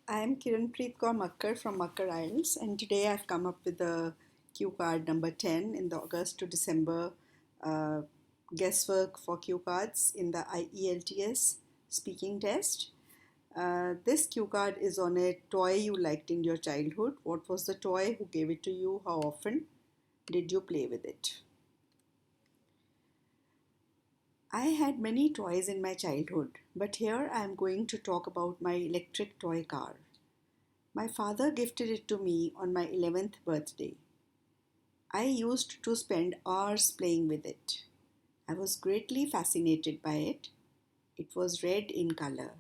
I'm Kiranpreet Kaur Makkar from Makkar IELTS, and today I've come up with the cue card number 10 in the August to December uh, guesswork for cue cards in the IELTS speaking test. This cue card is on a toy you liked in your childhood. What was the toy? Who gave it to you? How often did you play with it? I had many toys in my childhood, but here I am going to talk about my electric toy car. My father gifted it to me on my 11th birthday. I used to spend hours playing with it. I was greatly fascinated by it. It was red in color.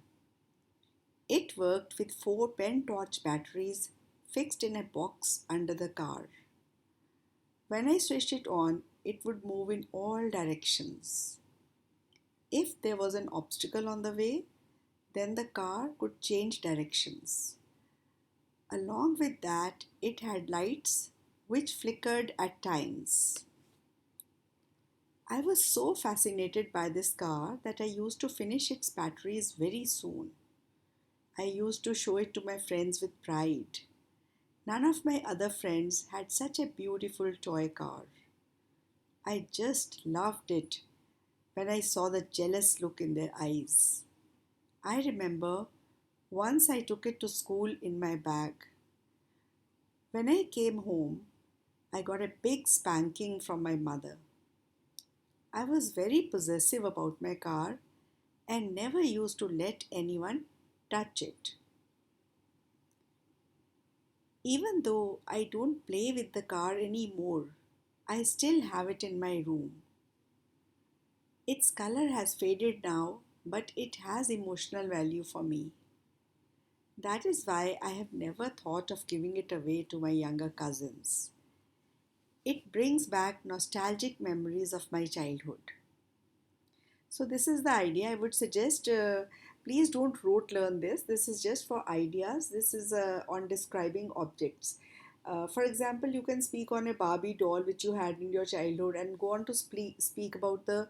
It worked with four pen torch batteries fixed in a box under the car. When I switched it on, it would move in all directions. If there was an obstacle on the way, then the car could change directions. Along with that, it had lights which flickered at times. I was so fascinated by this car that I used to finish its batteries very soon. I used to show it to my friends with pride. None of my other friends had such a beautiful toy car. I just loved it when I saw the jealous look in their eyes. I remember once I took it to school in my bag. When I came home, I got a big spanking from my mother. I was very possessive about my car and never used to let anyone touch it. Even though I don't play with the car anymore, I still have it in my room. Its color has faded now, but it has emotional value for me. That is why I have never thought of giving it away to my younger cousins. It brings back nostalgic memories of my childhood. So this is the idea. I would suggest please don't rote learn this. This is just for ideas. This is on describing objects. For example, you can speak on a Barbie doll which you had in your childhood and go on to speak about the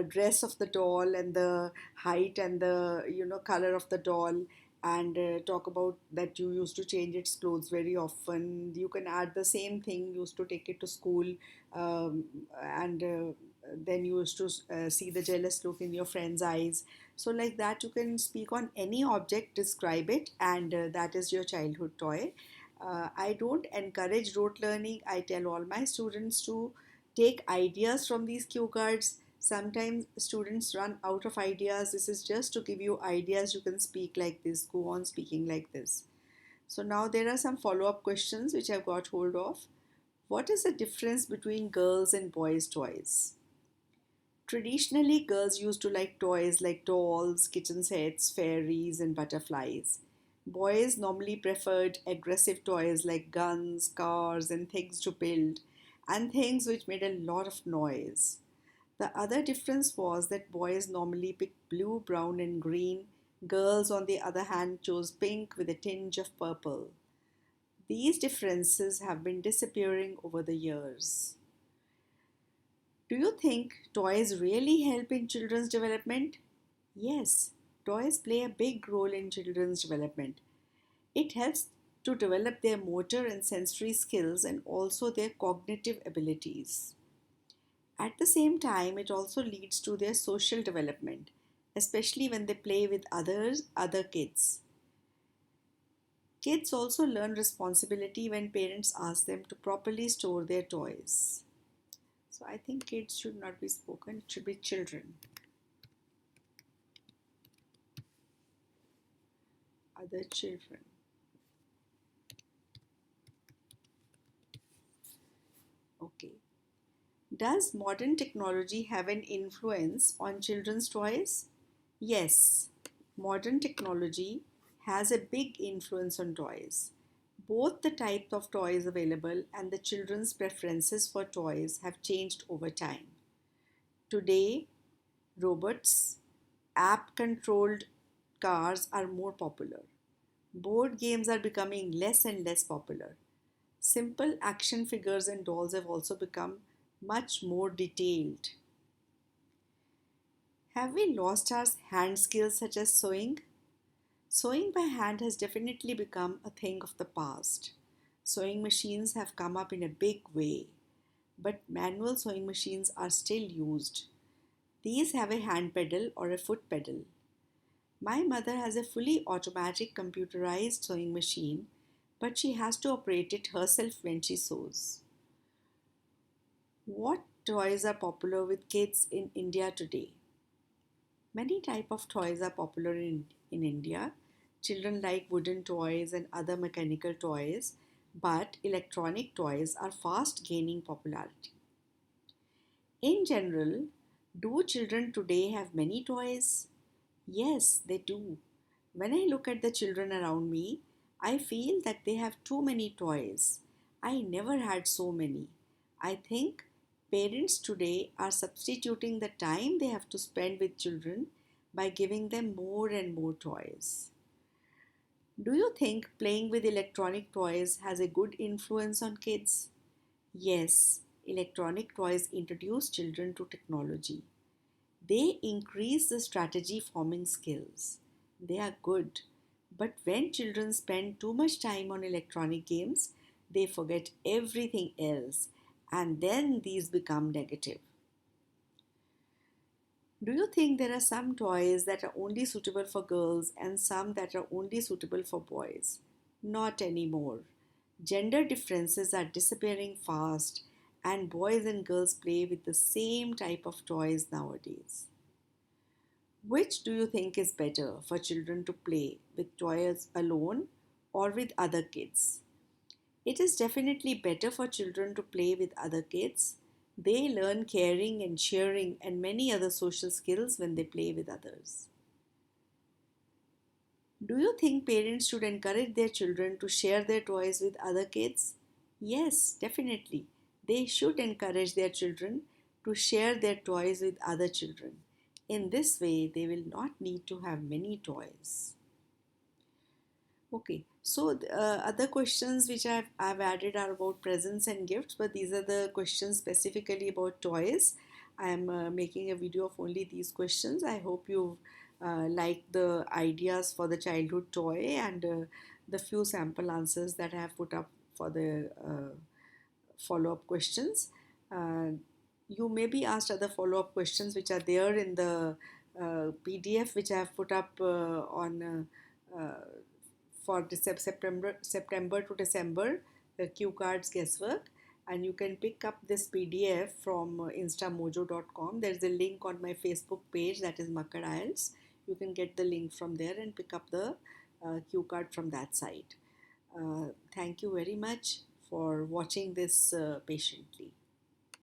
dress of the doll and the height and the color of the doll, and talk about that you used to change its clothes very often. You can add the same thing, used to take it to school, and then you used to see the jealous look in your friend's eyes. So like that, you can speak on any object, describe it, and that is your childhood toy. I don't encourage rote learning. I tell all my students to take ideas from these cue cards. Sometimes students run out of ideas. This is just to give you ideas. You can speak like this, go on speaking like this. So now there are some follow-up questions which I've got hold of. What is the difference between girls and boys' toys? Traditionally, girls used to like toys like dolls, kitchen sets, fairies, and butterflies. Boys normally preferred aggressive toys like guns, cars, and things to build, and things which made a lot of noise. The other difference was that boys normally picked blue, brown, and green. Girls, on the other hand, chose pink with a tinge of purple. These differences have been disappearing over the years. Do you think toys really help in children's development? Yes, toys play a big role in children's development. It helps to develop their motor and sensory skills and also their cognitive abilities. At the same time, it also leads to their social development, especially when they play with other kids. Kids also learn responsibility when parents ask them to properly store their toys. So I think kids should not be spoken, it should be children. Other children. Okay. Does modern technology have an influence on children's toys? Yes, modern technology has a big influence on toys. Both the type of toys available and the children's preferences for toys have changed over time. Today, robots, app controlled cars are more popular. Board games are becoming less and less popular. Simple action figures and dolls have also become much more detailed. Have we lost our hand skills such as sewing? Sewing by hand has definitely become a thing of the past. Sewing machines have come up in a big way, but manual sewing machines are still used. These have a hand pedal or a foot pedal. My mother has a fully automatic computerized sewing machine, but she has to operate it herself when she sews. What toys are popular with kids in India today? Many type of toys are popular in India. Children like wooden toys and other mechanical toys, but electronic toys are fast gaining popularity. In general, do children today have many toys? Yes, they do. When I look at the children around me, I feel that they have too many toys. I never had so many. I think parents today are substituting the time they have to spend with children by giving them more and more toys. Do you think playing with electronic toys has a good influence on kids? Yes, electronic toys introduce children to technology. They increase the strategy forming skills. They are good. But when children spend too much time on electronic games, they forget everything else, and then these become negative. Do you think there are some toys that are only suitable for girls and some that are only suitable for boys? Not anymore. Gender differences are disappearing fast, and boys and girls play with the same type of toys nowadays. Which do you think is better for children to play with toys alone or with other kids? It is definitely better for children to play with other kids. They learn caring and sharing and many other social skills when they play with others. Do you think parents should encourage their children to share their toys with other kids? Yes, definitely. They should encourage their children to share their toys with other children. In this way, they will not need to have many toys. Okay, so other questions which I've added are about presents and gifts, but these are the questions specifically about toys. I'm making a video of only these questions. I hope you like the ideas for the childhood toy and the few sample answers that I have put up for the follow-up questions. Uh, you may be asked other follow-up questions which are there in the PDF which I have put up on for September to December, the Q cards guesswork, and you can pick up this PDF from instamojo.com. There's a link on my Facebook page, that is Makkad IELTS. You can get the link from there and pick up the Q card from that site. Thank you very much for watching this patiently.